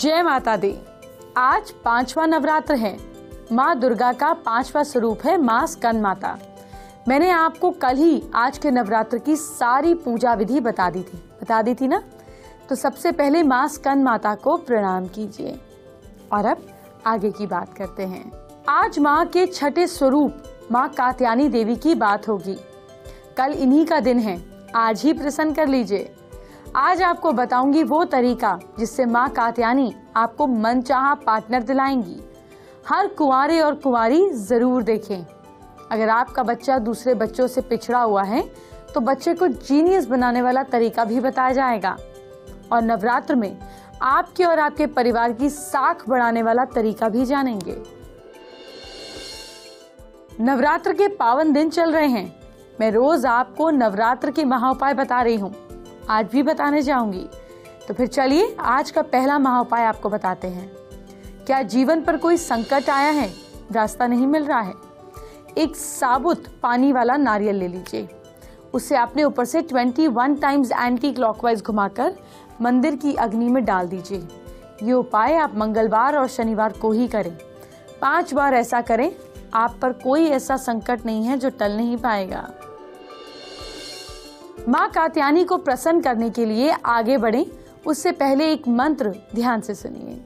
जय माता दी। आज 5वां नवरात्र है। माँ दुर्गा का 5वां स्वरूप है माँ स्कंद माता। मैंने आपको कल ही आज के नवरात्र की सारी पूजा विधि बता दी थी ना। तो सबसे पहले माँ स्कंद माता को प्रणाम कीजिए और अब आगे की बात करते हैं। आज माँ के छठे स्वरूप माँ कात्यायनी देवी की बात होगी। कल इन्हीं का दिन है, आज ही प्रसन्न कर लीजिए। आज आपको बताऊंगी वो तरीका जिससे माँ कात्यायनी आपको मनचाहा पार्टनर दिलाएंगी। हर कुंवारे और कुंवारी जरूर देखें। अगर आपका बच्चा दूसरे बच्चों से पिछड़ा हुआ है तो बच्चे को जीनियस बनाने वाला तरीका भी बताया जाएगा और नवरात्र में आपके और आपके परिवार की साख बढ़ाने वाला तरीका भी जानेंगे। नवरात्र के पावन दिन चल रहे हैं। मैं रोज आपको नवरात्र के महाउपाय बता रही हूँ, आज भी बताने जाऊंगी। तो फिर चलिए आज का पहला महाउपाय आपको बताते हैं। क्या जीवन पर कोई संकट आया है, रास्ता नहीं मिल रहा है? एक साबुत पानी वाला नारियल ले लीजिए। उसे अपने ऊपर से 21 टाइम्स एंटी क्लॉकवाइज घुमाकर मंदिर की अग्नि में डाल दीजिए। ये उपाय आप मंगलवार और शनिवार को ही करें। 5 बार ऐसा करें। आप पर कोई ऐसा संकट नहीं है जो टल नहीं पाएगा। माँ कात्यायनी को प्रसन्न करने के लिए आगे बढ़ें, उससे पहले एक मंत्र ध्यान से सुनिए।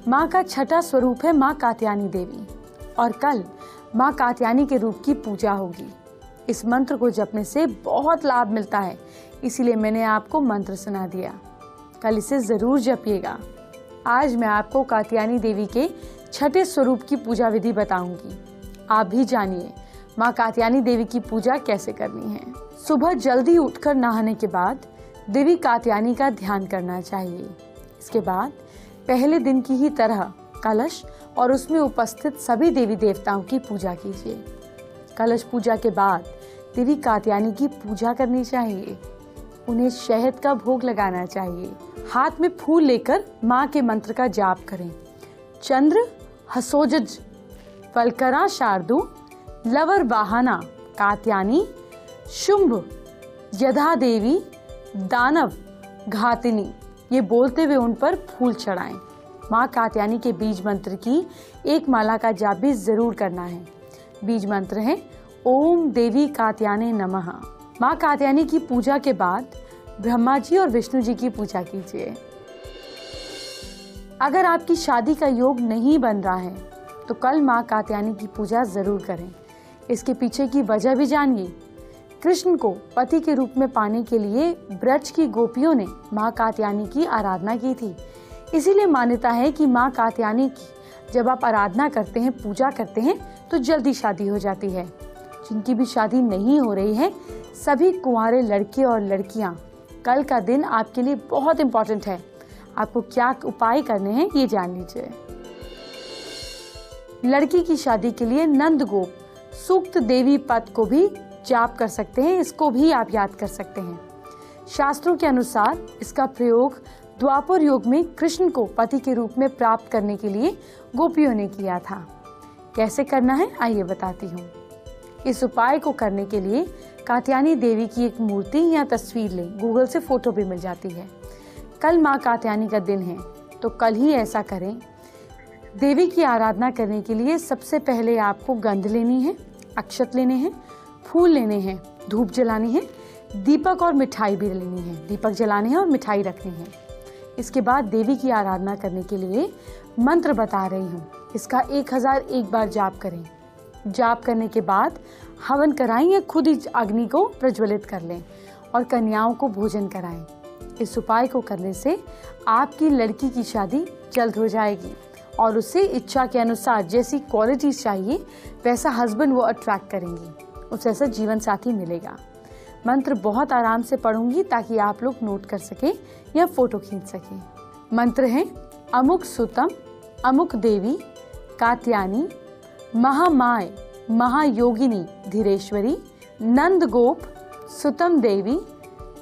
माँ का छठा स्वरूप है माँ कात्यायनी देवी और कल माँ कात्यायनी के रूप की पूजा होगी। इस मंत्र को जपने से बहुत लाभ मिलता है, इसीलिए मैंने आपको मंत्र सुना दिया। कल इसे जरूर जपिएगा। आज मैं आपको कात्यायनी देवी के छठे स्वरूप की पूजा विधि बताऊंगी। आप भी जानिए माँ कात्यायनी देवी की पूजा कैसे करनी है। सुबह जल्दी उठकर नहाने के बाद देवी कात्यायनी का ध्यान करना चाहिए। इसके बाद पहले दिन की ही तरह कलश और उसमें उपस्थित सभी देवी देवताओं की पूजा कीजिए। कलश पूजा के बाद देवी कात्यायनी की पूजा करनी चाहिए। उन्हें शहद का भोग लगाना चाहिए। हाथ में फूल लेकर माँ के मंत्र का जाप करें। चंद्र हसोजज फलकरा शार्दू लवर वाहना कात्यायनी शुंभ यदा देवी दानव घातिनी, ये बोलते हुए उन पर फूल चढ़ाएं। माँ कात्यायनी के बीज मंत्र की एक माला का जाप भी जरूर करना है। बीज मंत्र है ओम देवी कात्यायने नमः। माँ कात्यायनी की पूजा के बाद ब्रह्मा जी और विष्णु जी की पूजा कीजिए। अगर आपकी शादी का योग नहीं बन रहा है तो कल माँ कात्यायनी की पूजा जरूर करें। इसके पीछे की वजह भी जानिए। कृष्ण को पति के रूप में पाने के लिए ब्रज की गोपियों ने माँ कात्यायनी की आराधना की थी। इसीलिए मान्यता है कि माँ कात्यायनी की जब आप आराधना करते हैं, पूजा करते हैं तो जल्दी शादी हो जाती है। जिनकी भी शादी नहीं हो रही है, सभी कुंवारे लड़के और लड़कियां, कल का दिन आपके लिए बहुत इम्पोर्टेंट है। आपको क्या उपाय करने हैं ये जान लीजिए। लड़की की शादी के लिए नंद गोप सूक्त देवी पद को भी जाप कर सकते हैं। इसको भी आप याद कर सकते हैं। शास्त्रों के अनुसार इसका प्रयोग द्वापर युग में कृष्ण को पति के रूप में प्राप्त करने के लिए गोपियों ने किया था। कैसे करना है आइए बताती हूँ। इस उपाय को करने के लिए कात्यायनी देवी की एक मूर्ति या तस्वीर लें। गूगल से फोटो भी मिल जाती है। कल माँ कात्यायनी का दिन है तो कल ही ऐसा करें। देवी की आराधना करने के लिए सबसे पहले आपको गंध लेनी है, अक्षत लेने हैं, फूल लेने हैं, धूप जलानी है, दीपक और मिठाई भी लेनी है। दीपक जलाने हैं और मिठाई रखनी है। इसके बाद देवी की आराधना करने के लिए मंत्र बता रही हूँ। इसका 1001 बार जाप करें। जाप करने के बाद हवन कराएं या खुद ही अग्नि को प्रज्वलित कर लें और कन्याओं को भोजन कराएं। इस उपाय को करने से आपकी लड़की की शादी जल्द हो जाएगी और उसे इच्छा के अनुसार जैसी क्वालिटीज चाहिए वैसा हस्बैंड वो अट्रैक्ट करेंगी। उसे ऐसा जीवन साथी मिलेगा। मंत्र बहुत आराम से पढ़ूंगी ताकि आप लोग नोट कर सके या फोटो खींच सके। मंत्र है अमुक सुतम अमुक देवी कात्यायनी महामाय महायोगिनी धीरेश्वरी नंद गोप सुतम देवी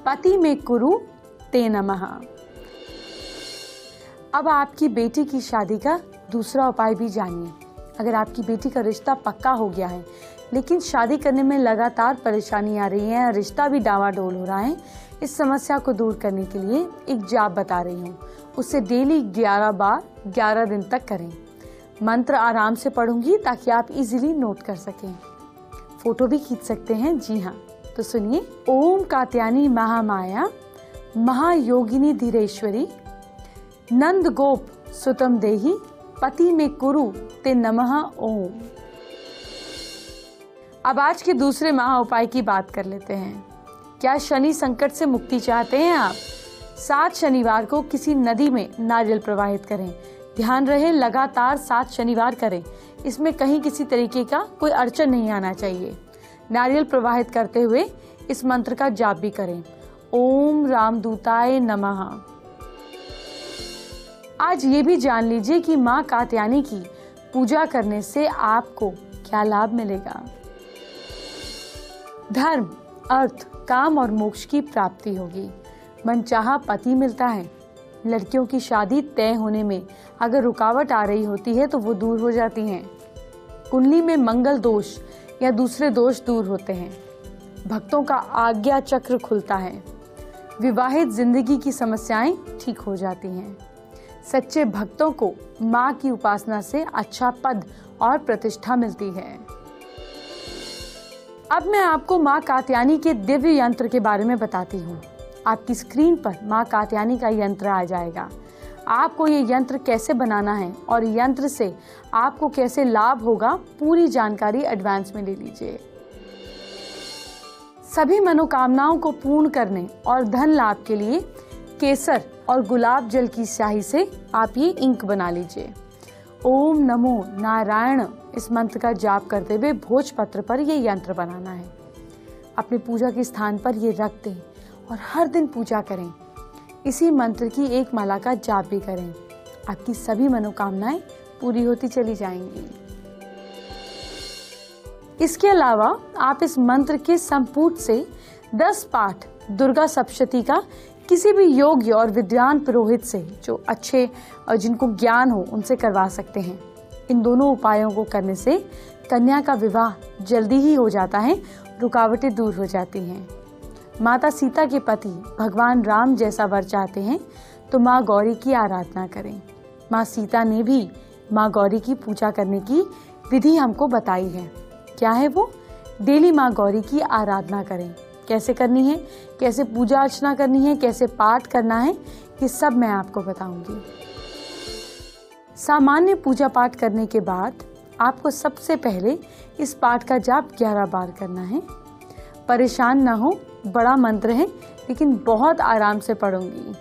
पति में कुरु ते नमः। अब आपकी बेटी की शादी का दूसरा उपाय भी जानिए। अगर आपकी बेटी का रिश्ता पक्का हो गया है लेकिन शादी करने में लगातार परेशानी आ रही है, रिश्ता भी डावाडोल हो रहा है, इस समस्या को दूर करने के लिए एक जाप बता रही हूँ। उसे डेली 11 बार 11 दिन तक करें। मंत्र आराम से पढ़ूंगी ताकि आप इजीली नोट कर सकें। फोटो भी खींच सकते हैं। जी हाँ, तो सुनिए। ओम कात्यायनी महामाया महायोगिनी धीरेश्वरी नंद गोप सुतम देही पति में कुरु ते नमः ओम। अब आज के दूसरे महा उपाय की बात कर लेते हैं। क्या शनि संकट से मुक्ति चाहते हैं आप? 7 शनिवार को किसी नदी में नारियल प्रवाहित करें। ध्यान रहे लगातार 7 शनिवार करें। इसमें कहीं किसी तरीके का कोई अड़चन नहीं आना चाहिए। नारियल प्रवाहित करते हुए इस मंत्र का जाप भी करें। ओम रामदूताय नमः। आज ये भी जान लीजिए कि माँ कात्यायनी की पूजा करने से आपको क्या लाभ मिलेगा। धर्म, अर्थ, काम और मोक्ष की प्राप्ति होगी। मनचाहा पति मिलता है। लड़कियों की शादी तय होने में अगर रुकावट आ रही होती है तो वो दूर हो जाती हैं। कुंडली में मंगल दोष या दूसरे दोष दूर होते हैं। भक्तों का आज्ञा चक्र खुलता है। विवाहित जिंदगी की समस्याएं ठीक हो जाती हैं। सच्चे भक्तों को माँ की उपासना से अच्छा पद और प्रतिष्ठा मिलती है। अब मैं आपको माँ कात्यायनी के दिव्य यंत्र के बारे में बताती हूँ। आपकी स्क्रीन पर माँ कात्यायनी का यंत्र आ जाएगा। आपको ये यंत्र कैसे बनाना है और यंत्र से आपको कैसे लाभ होगा, पूरी जानकारी एडवांस में ले लीजिए। सभी मनोकामनाओं को पूर्ण करने और धन लाभ के लिए केसर और गुलाब जल की स्याही से आप ये इंक बना लीजिए। ओम नमो नारायण इस मंत्र का जाप करते हुए भोजपत्र पर ये यंत्र बनाना है। अपने पूजा के स्थान पर ये रख दें और हर दिन पूजा करें। इसी मंत्र की एक माला का जाप भी करें। आपकी सभी मनोकामनाएं पूरी होती चली जाएंगी। इसके अलावा आप इस मंत्र के संपुट से 10 पाठ दुर्गा सप्तशती का किसी भी योग्य और विद्वान पुरोहित से, जो अच्छे और जिनको ज्ञान हो, उनसे करवा सकते हैं। इन दोनों उपायों को करने से कन्या का विवाह जल्दी ही हो जाता है, रुकावटें दूर हो जाती हैं। माता सीता के पति भगवान राम जैसा वर चाहते हैं तो माँ गौरी की आराधना करें। माँ सीता ने भी माँ गौरी की पूजा करने की विधि हमको बताई है। क्या है वो? डेली माँ गौरी की आराधना करें। कैसे करनी है, कैसे पूजा अर्चना करनी है, कैसे पाठ करना है, ये सब मैं आपको बताऊंगी। सामान्य पूजा पाठ करने के बाद आपको सबसे पहले इस पाठ का जाप 11 बार करना है। परेशान ना हो, बड़ा मंत्र है लेकिन बहुत आराम से पढ़ूंगी।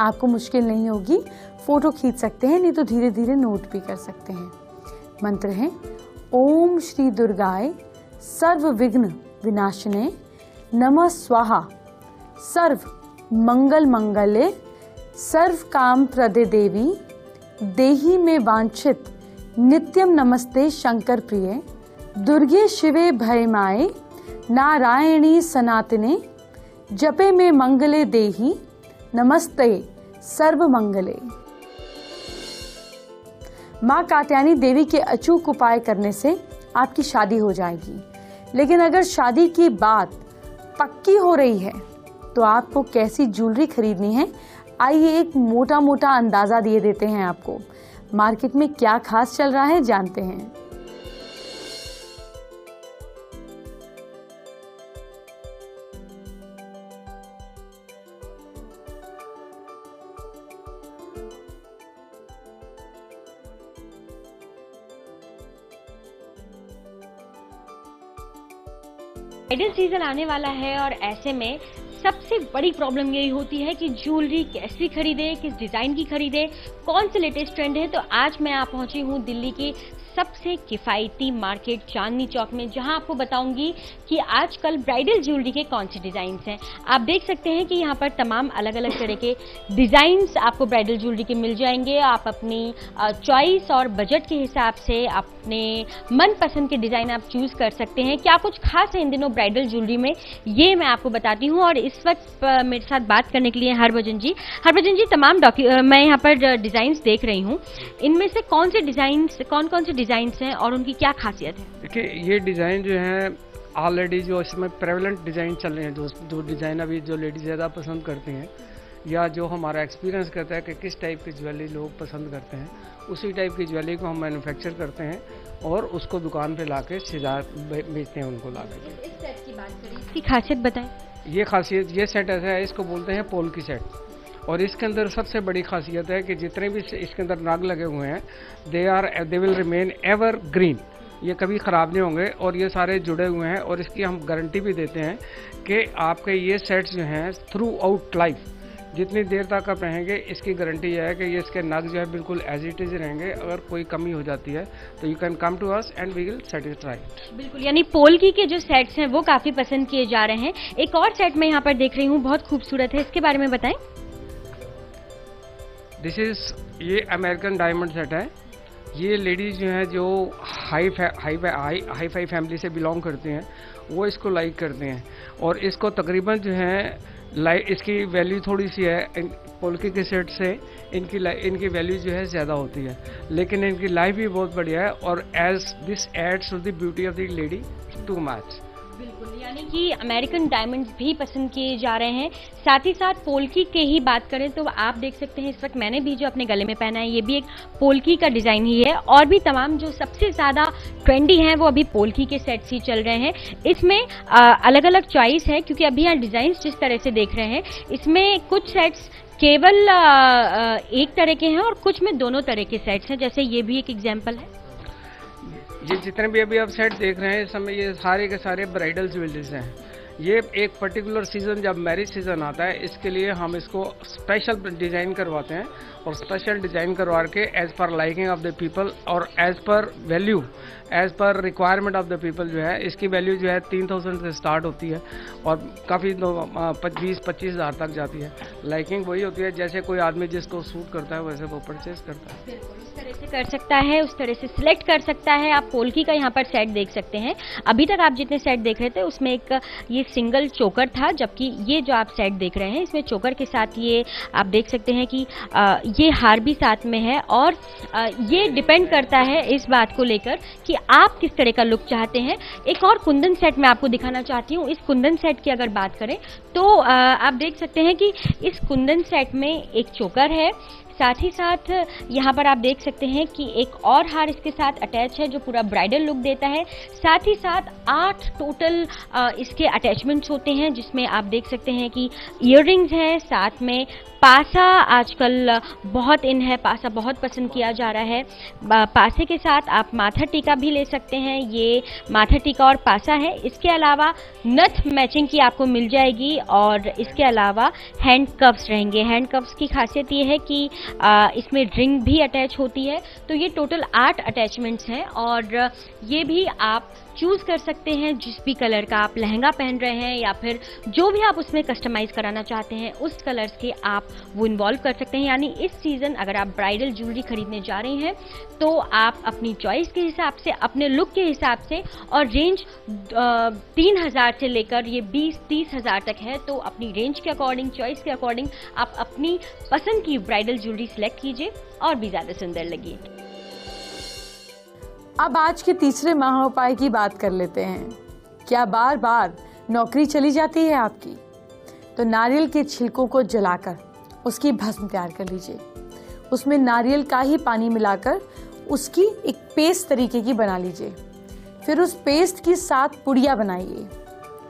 आपको मुश्किल नहीं होगी। फोटो खींच सकते हैं, नहीं तो धीरे धीरे नोट भी कर सकते हैं। मंत्र है ओम श्री दुर्गाय सर्व विघ्न विनाशिने नमः स्वाहा सर्व मंगल मंगले सर्व काम प्रदे देवी देही में वांछित नित्यम नमस्ते शंकर प्रिय दुर्गे शिवे भयमाए नारायणी सनातने जपे में मंगले देही नमस्ते सर्व मंगले। माँ कात्यायनी देवी के अचूक उपाय करने से आपकी शादी हो जाएगी। लेकिन अगर शादी की बात पक्की हो रही है तो आपको कैसी ज्वेलरी खरीदनी है, आइए एक मोटा मोटा अंदाजा दिए देते हैं आपको। मार्केट में क्या खास चल रहा है जानते हैं। ब्राइडल सीजन आने वाला है और ऐसे में सबसे बड़ी प्रॉब्लम यही होती है कि ज्वेलरी कैसी खरीदे, किस डिज़ाइन की खरीदे, कौन से लेटेस्ट ट्रेंड है। तो आज मैं आप पहुंची हूं दिल्ली के सबसे किफ़ायती मार्केट चांदनी चौक में, जहां आपको बताऊंगी कि आजकल ब्राइडल ज्वेलरी के कौन से डिज़ाइंस हैं। आप देख सकते हैं कि यहाँ पर तमाम अलग अलग तरह के डिज़ाइंस आपको ब्राइडल ज्वेलरी के मिल जाएंगे। आप अपनी चॉइस और बजट के हिसाब से अपने मनपसंद के डिज़ाइन आप चूज़ कर सकते हैं। क्या कुछ खास है इन दिनों ब्राइडल ज्वेलरी में, ये मैं आपको बताती हूँ। और इस वक्त मेरे साथ बात करने के लिए हरभजन जी, तमाम मैं यहाँ पर डिज़ाइंस देख रही हूँ, इनमें से कौन से डिज़ाइंस हैं और उनकी क्या खासियत है? देखिए, ये डिज़ाइन जो है ऑलरेडी जो इसमें प्रेवलेंट डिज़ाइन चल रहे हैं, जो डिज़ाइन अभी जो लेडीज ज़्यादा पसंद करती हैं, या जो हमारा एक्सपीरियंस कहता है कि किस टाइप की ज्वेलरी लोग पसंद करते हैं, उसी टाइप की ज्वेलरी को हम मैन्युफैक्चर करते हैं और उसको दुकान पे लाके सजा बेचते हैं उनको लाके। इस सेट की बात करें, इसकी खासियत बताएं। ये सेट ऐसा है, इसको बोलते हैं पोल की सेट। और इसके अंदर सबसे बड़ी खासियत है कि जितने भी इसके अंदर नाग लगे हुए हैं, they will remain ever green, ये कभी ख़राब नहीं होंगे और ये सारे जुड़े हुए हैं। और इसकी हम गारंटी भी देते हैं कि आपके ये सेट्स जो हैं थ्रू आउट लाइफ जितनी देर तक आप रहेंगे, इसकी गारंटी यह है कि ये इसके नग जो है बिल्कुल एज इट इज़ रहेंगे। अगर कोई कमी हो जाती है तो you can come to us and we will satisfy. बिल्कुल, यानी पोल्की के जो सेट्स हैं वो काफ़ी पसंद किए जा रहे हैं। एक और सेट मैं यहाँ पर देख रही हूँ, बहुत खूबसूरत है, इसके बारे में बताएं। ये अमेरिकन डायमंड सेट है। ये लेडीज़ जो हैं जो हाई फाई फैमिली से बिलोंग करती हैं, वो इसको लाइक करते हैं। और इसको तकरीबन जो है इसकी वैल्यू थोड़ी सी है पोल्की के सेट से, इनकी वैल्यू जो है ज़्यादा होती है, लेकिन इनकी लाइफ भी बहुत बढ़िया है। और as this adds to the beauty of the lady to match. बिल्कुल, यानी कि अमेरिकन डायमंड्स भी पसंद किए जा रहे हैं। साथ ही साथ पोल्की के ही बात करें तो आप देख सकते हैं इस वक्त मैंने भी जो अपने गले में पहना है, ये भी एक पोल्की का डिज़ाइन ही है। और भी तमाम जो सबसे ज़्यादा ट्रेंडी हैं वो अभी पोल्की के सेट्स ही चल रहे हैं। इसमें अलग अलग चॉइस है, क्योंकि अभी यहाँ डिज़ाइंस जिस तरह से देख रहे हैं, इसमें कुछ सेट्स केवल एक तरह के हैं और कुछ में दोनों तरह के सेट्स हैं। जैसे ये भी एक एग्जाम्पल है। ये जितने भी अभी आप सेट देख रहे हैं, इस समय ये सारे के सारे ब्राइडल ज्वेलरीज हैं। ये एक पर्टिकुलर सीज़न, जब मैरिज सीज़न आता है, इसके लिए हम इसको स्पेशल डिज़ाइन करवाते हैं। और स्पेशल डिज़ाइन करवा के as per liking of the people और as per value, as per requirement of the people जो है, इसकी वैल्यू जो है 3000 से स्टार्ट होती है और काफ़ी 20-25 हज़ार तक जाती है। लाइकिंग वही होती है जैसे कोई आदमी जिसको सूट करता है वैसे वो परचेज करता है। इस तरह से कर सकता है, उस तरह से सिलेक्ट कर सकता है। आप पोल्की का यहाँ पर सेट देख सकते हैं। अभी तक आप जितने सेट देख रहे थे उसमें एक ये सिंगल चोकर था, जबकि ये जो आप सेट देख रहे हैं इसमें चोकर के साथ ये आप देख सकते हैं कि ये हार भी साथ में है। और ये डिपेंड करता है इस बात को लेकर कि आप किस तरह का लुक चाहते हैं। एक और कुंदन सेट मैं आपको दिखाना चाहती हूँ। इस कुंदन सेट की अगर बात करें तो आप देख सकते हैं कि इस कुंदन सेट में एक चोकर है, साथ ही साथ यहाँ पर आप देख सकते हैं कि एक और हार इसके साथ अटैच है जो पूरा ब्राइडल लुक देता है। साथ ही साथ 8 टोटल इसके अटैचमेंट्स होते हैं, जिसमें आप देख सकते हैं कि ईयररिंग्स हैं, साथ में पासा आजकल बहुत इन है, पासा बहुत पसंद किया जा रहा है। पासे के साथ आप माथा टीका भी ले सकते हैं। ये माथा टीका और पासा है। इसके अलावा नथ मैचिंग की आपको मिल जाएगी और इसके अलावा हैंड कफ्स रहेंगे। हैंड कफ्स की खासियत ये है कि इसमें रिंग भी अटैच होती है। तो ये टोटल 8 अटैचमेंट्स हैं और ये भी आप चूज़ कर सकते हैं जिस भी कलर का आप लहंगा पहन रहे हैं या फिर जो भी आप उसमें कस्टमाइज़ कराना चाहते हैं उस कलर्स के आप वो इन्वॉल्व कर सकते हैं। यानी इस सीज़न अगर आप ब्राइडल ज्वेलरी खरीदने जा रहे हैं तो आप अपनी चॉइस के हिसाब से, अपने लुक के हिसाब से, और रेंज 3000 से लेकर ये 20-30 हज़ार तक है। तो अपनी रेंज के अकॉर्डिंग, चॉइस के अकॉर्डिंग आप अपनी पसंद की ब्राइडल ज्वेलरी सिलेक्ट कीजिए और भी ज़्यादा सुंदर लगिए। अब आज के तीसरे महाउपाय की बात कर लेते हैं। क्या बार बार नौकरी चली जाती है आपकी? तो नारियल के छिलकों को जलाकर उसकी भस्म तैयार कर लीजिए। उसमें नारियल का ही पानी मिलाकर उसकी एक पेस्ट तरीके की बना लीजिए। फिर उस पेस्ट की 7 पुड़िया बनाइए,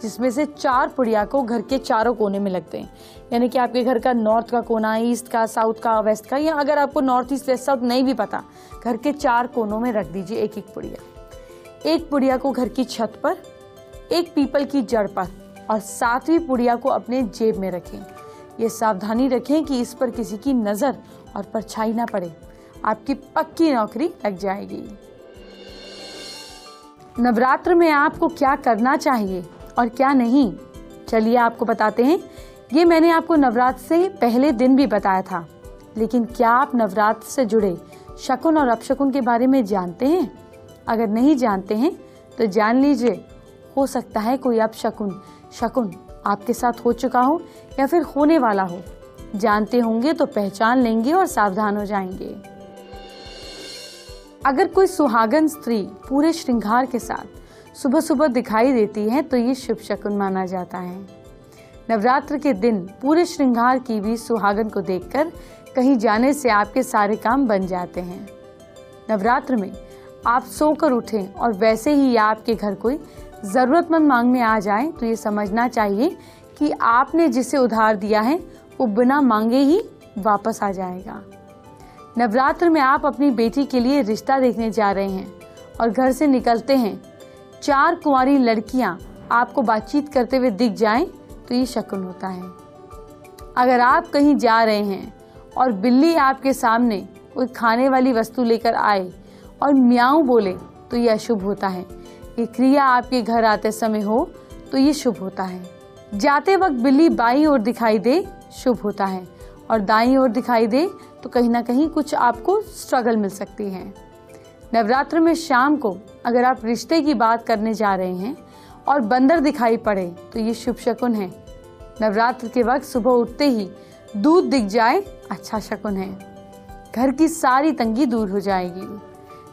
जिसमें से 4 पुड़िया को घर के चारों कोने में रख दें। यानी कि आपके घर का नॉर्थ का कोना, ईस्ट का, साउथ का, वेस्ट का, या अगर आपको नॉर्थ ईस्ट वेस्ट साउथ नहीं भी पता, घर के 4 कोनों में रख दीजिए एक एक पुड़िया। एक पुड़िया को घर की छत पर, एक पीपल की जड़ पर और 7वीं पुड़िया को अपने जेब में रखें। ये सावधानी रखें कि इस पर किसी की नज़र और परछाई ना पड़े, आपकी पक्की नौकरी लग जाएगी। नवरात्र में आपको क्या करना चाहिए और क्या नहीं, चलिए आपको बताते हैं। ये मैंने आपको नवरात्र से पहले दिन भी बताया था, लेकिन क्या आप नवरात्र से जुड़े शकुन और अपशकुन के बारे में जानते हैं? अगर नहीं जानते हैं तो जान लीजिए, हो सकता है कोई अपशकुन शकुन आपके साथ हो चुका हो या फिर होने वाला हो। जानते होंगे तो पहचान लेंगे और सावधान हो जाएंगे। अगर कोई सुहागन स्त्री पूरे श्रृंगार के साथ सुबह सुबह दिखाई देती है तो ये शुभ शकुन माना जाता है। नवरात्र के दिन पूरे श्रृंगार की भी सुहागन को देखकर कहीं जाने से आपके सारे काम बन जाते हैं। नवरात्र में आप सोकर उठें और वैसे ही आपके घर कोई जरूरतमंद मांगने आ जाए तो ये समझना चाहिए कि आपने जिसे उधार दिया है वो बिना मांगे ही वापस आ जाएगा। नवरात्र में आप अपनी बेटी के लिए रिश्ता देखने जा रहे हैं और घर से निकलते हैं, 4 कुंवारी लड़कियां आपको बातचीत करते हुए दिख जाएं तो ये शकुन होता है। अगर आप कहीं जा रहे हैं और बिल्ली आपके सामने कोई खाने वाली वस्तु लेकर आए और म्याऊं बोले तो ये अशुभ होता है। ये क्रिया आपके घर आते समय हो तो ये शुभ होता है। जाते वक्त बिल्ली बाईं ओर दिखाई दे शुभ होता है और दाईं ओर दिखाई दे तो कहीं ना कहीं कुछ आपको स्ट्रगल मिल सकती है। नवरात्र में शाम को अगर आप रिश्ते की बात करने जा रहे हैं और बंदर दिखाई पड़े तो ये शुभ शकुन है। नवरात्र के वक्त सुबह उठते ही दूध दिख जाए अच्छा शकुन है, घर की सारी तंगी दूर हो जाएगी।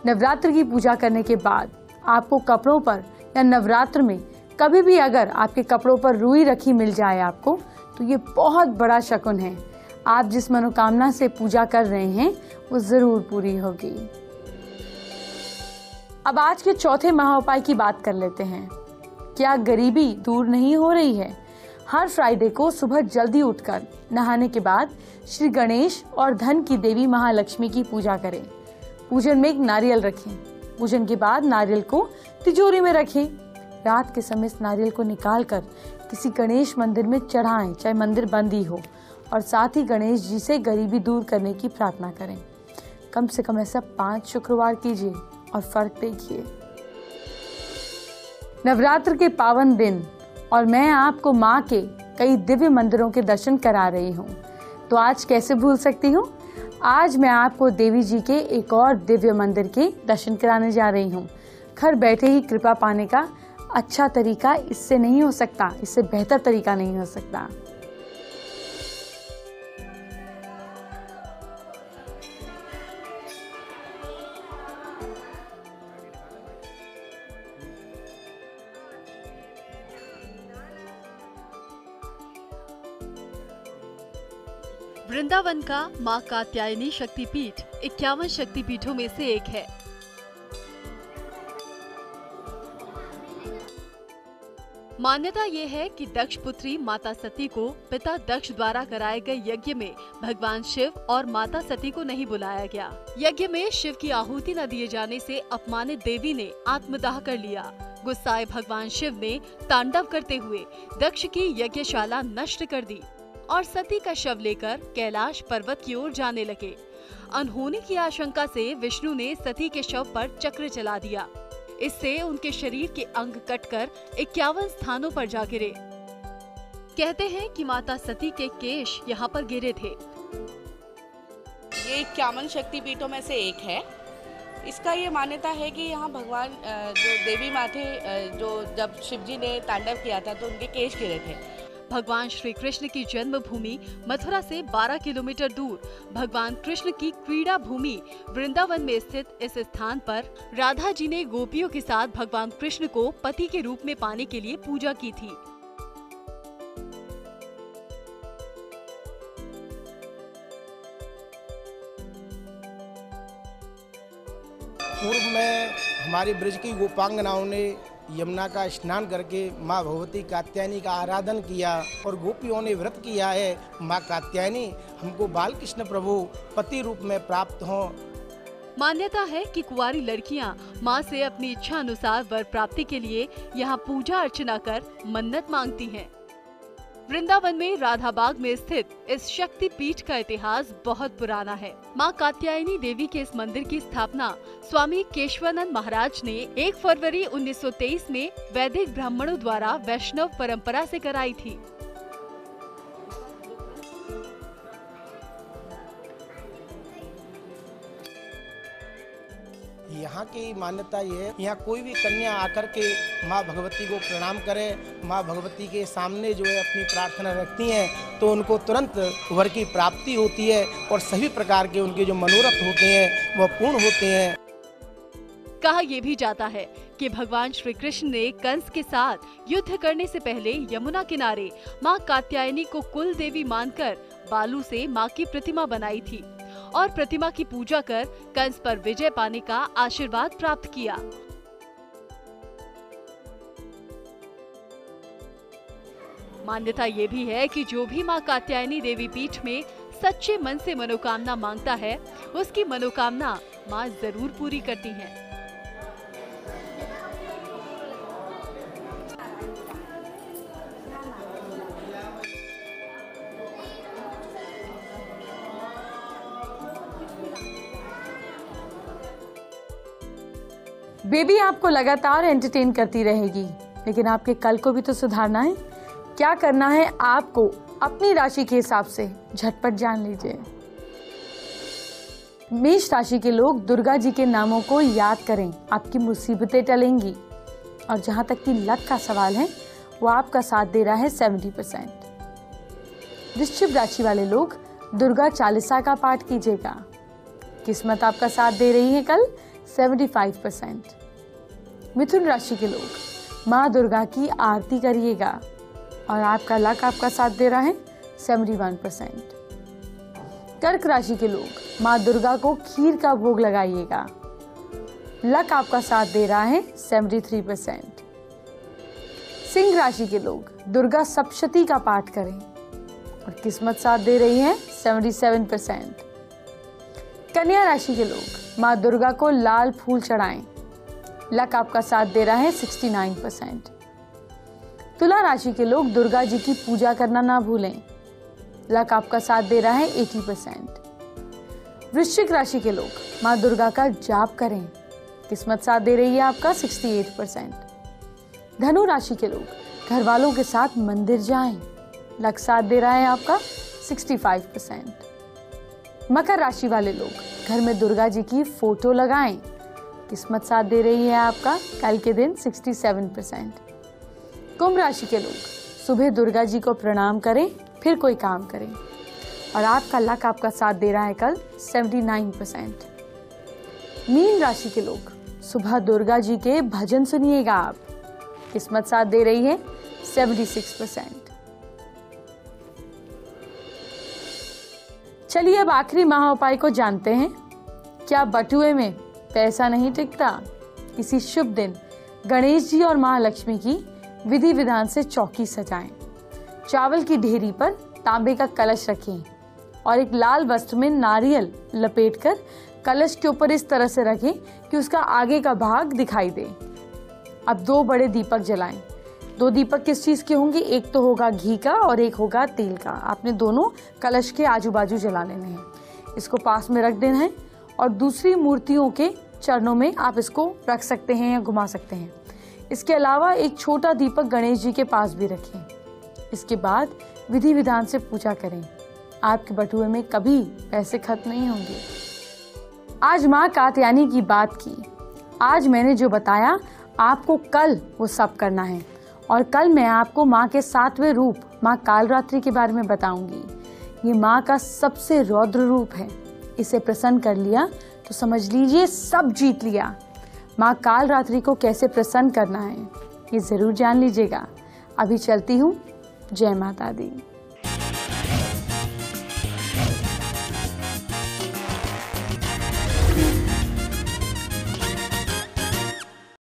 नवरात्र की पूजा करने के बाद आपको कपड़ों पर या नवरात्र में कभी भी अगर आपके कपड़ों पर रुई रखी मिल जाए आपको तो ये बहुत बड़ा शकुन है। आप जिस मनोकामना से पूजा कर रहे हैं वो जरूर पूरी होगी। अब आज के चौथे महाउपाय की बात कर लेते हैं। क्या गरीबी दूर नहीं हो रही है? हर फ्राइडे को सुबह जल्दी उठकर नहाने के बाद श्री गणेश और धन की देवी महालक्ष्मी की पूजा करें। पूजन में एक नारियल रखें। पूजन के बाद नारियल को तिजोरी में रखें। रात के समय इस नारियल को निकालकर किसी गणेश मंदिर में चढ़ाएं, चाहे मंदिर बंद ही हो, और साथ ही गणेश जी से गरीबी दूर करने की प्रार्थना करें। कम से कम ऐसा 5 शुक्रवार कीजिए और फर्क देखिए। नवरात्र के पावन दिन और मैं आपको माँ के कई दिव्य मंदिरों के दर्शन करा रही हूँ, तो आज कैसे भूल सकती हूँ। आज मैं आपको देवी जी के एक और दिव्य मंदिर के दर्शन कराने जा रही हूँ। घर बैठे ही कृपा पाने का अच्छा तरीका इससे नहीं हो सकता, इससे बेहतर तरीका नहीं हो सकता। वृंदावन का मां कात्यायनी शक्तिपीठ 51 शक्तिपीठों में से एक है। मान्यता ये है कि दक्ष पुत्री माता सती को पिता दक्ष द्वारा कराए गए यज्ञ में भगवान शिव और माता सती को नहीं बुलाया गया। यज्ञ में शिव की आहुति न दिए जाने से अपमानित देवी ने आत्मदाह कर लिया। गुस्साए भगवान शिव ने तांडव करते हुए दक्ष की यज्ञशाला नष्ट कर दी और सती का शव लेकर कैलाश पर्वत की ओर जाने लगे। अनहोनी की आशंका से विष्णु ने सती के शव पर चक्र चला दिया। इससे उनके शरीर के अंग कटकर 51 स्थानों पर जा गिरे। कहते हैं कि माता सती के केश यहाँ पर गिरे थे। ये 51 शक्तिपीठों में से एक है। इसका ये मान्यता है कि यहाँ भगवान जो देवी माँ थे, जो जब शिवजी ने तांडव किया था तो उनके केश गिरे थे। भगवान श्री कृष्ण की जन्मभूमि मथुरा से 12 किलोमीटर दूर भगवान कृष्ण की क्रीड़ा भूमि वृंदावन में स्थित इस स्थान पर राधा जी ने गोपियों के साथ भगवान कृष्ण को पति के रूप में पाने के लिए पूजा की थी। पूर्व में हमारी ब्रज की गोपांगनाओं ने यमुना का स्नान करके माँ भगवती कात्यायनी का आराधन किया और गोपियों ने व्रत किया है, माँ कात्यायनी हमको बाल कृष्ण प्रभु पति रूप में प्राप्त हों। मान्यता है कि कुंवारी लड़कियां मां से अपनी इच्छा अनुसार वर प्राप्ति के लिए यहां पूजा अर्चना कर मन्नत मांगती हैं। वृंदावन में राधाबाग में स्थित इस शक्ति पीठ का इतिहास बहुत पुराना है। मां कात्यायनी देवी के इस मंदिर की स्थापना स्वामी केशवानंद महाराज ने 1 फरवरी 1923 में वैदिक ब्राह्मणों द्वारा वैष्णव परंपरा से कराई थी। यहाँ की मान्यता ये है, यहाँ कोई भी कन्या आकर के माँ भगवती को प्रणाम करे, माँ भगवती के सामने जो है अपनी प्रार्थना रखती हैं तो उनको तुरंत वर की प्राप्ति होती है और सभी प्रकार के उनके जो मनोरथ होते हैं वह पूर्ण होते हैं। कहा यह भी जाता है कि भगवान श्री कृष्ण ने कंस के साथ युद्ध करने से पहले यमुना किनारे माँ कात्यायनी को कुल देवी मानकर बालू से माँ की प्रतिमा बनाई थी और प्रतिमा की पूजा कर कंस पर विजय पाने का आशीर्वाद प्राप्त किया। मान्यता ये भी है कि जो भी मां कात्यायनी देवी पीठ में सच्चे मन से मनोकामना मांगता है, उसकी मनोकामना मां जरूर पूरी करती हैं। बेबी आपको लगातार एंटरटेन करती रहेगी, लेकिन आपके कल को भी तो सुधारना है। क्या करना है आपको अपनी राशि के हिसाब से झटपट जान लीजिए। मेष राशि के लोग दुर्गा जी के नामों को याद करें, आपकी मुसीबतें टलेंगी। और जहां तक कि लक का सवाल है वो आपका साथ दे रहा है 70%। वृश्चिक राशि वाले लोग दुर्गा चालीसा का पाठ कीजिएगा। किस्मत आपका साथ दे रही है कल 75%। मिथुन राशि के लोग माँ दुर्गा की आरती करिएगा और आपका लक आपका साथ दे रहा है 71%। कर्क राशि के लोग माँ दुर्गा को खीर का भोग लगाइएगा। लक आपका साथ दे रहा है 73%। सिंह राशि के लोग दुर्गा सप्तशती का पाठ करें और किस्मत साथ दे रही है 77%। कन्या राशि के लोग माँ दुर्गा को लाल फूल चढ़ाएं। लक आपका साथ दे रहा है 69%। तुला राशि के लोग दुर्गा जी की पूजा करना ना भूलें। लक आपका साथ दे रहा है 80%। वृश्चिक राशि के लोग माँ दुर्गा का जाप करें। किस्मत साथ दे रही है आपका 68%। धनु राशि के लोग घर वालों के साथ मंदिर जाएं। लक साथ दे रहा है आपका 65%। मकर राशि वाले लोग घर में दुर्गा जी की फोटो लगाएं। किस्मत साथ दे रही है आपका कल के दिन 67%। कुंभ राशि के लोग सुबह दुर्गा जी को प्रणाम करें, फिर कोई काम करें और आपका लक आपका साथ दे रहा है कल 79%। मीन राशि के लोग सुबह दुर्गा जी के भजन सुनिएगा आप। किस्मत साथ दे रही है 76%। चलिए अब आखिरी महा उपाय को जानते हैं। क्या बटुए में पैसा नहीं टिकता? इसी शुभ दिन गणेश जी और महालक्ष्मी की विधि विधान से चौकी सजाएं। चावल की ढेरी पर तांबे का कलश रखें और एक लाल वस्त्र में नारियल लपेटकर कलश के ऊपर इस तरह से रखें कि उसका आगे का भाग दिखाई दे। अब 2 बड़े दीपक जलाएं। 2 दीपक किस चीज के होंगे? एक तो होगा घी का और एक होगा तेल का। आपने दोनों कलश के आजू बाजू जला लेने हैं। इसको पास में रख देना है और दूसरी मूर्तियों के चरणों में आप इसको रख सकते हैं या घुमा सकते हैं। इसके अलावा एक छोटा दीपक गणेश जी के पास भी रखें। इसके बाद विधि विधान से पूजा करें। आपके बटुए में कभी पैसे खत्म नहीं होंगे। आज माँ कात्यायनी की बात की। आज मैंने जो बताया आपको कल वो सब करना है और कल मैं आपको माँ के 7वें रूप माँ कालरात्रि के बारे में बताऊंगी। ये माँ का सबसे रौद्र रूप है। इसे प्रसन्न कर लिया तो समझ लीजिए सब जीत लिया। माँ कालरात्रि को कैसे प्रसन्न करना है ये जरूर जान लीजिएगा। अभी चलती हूँ। जय माता दी।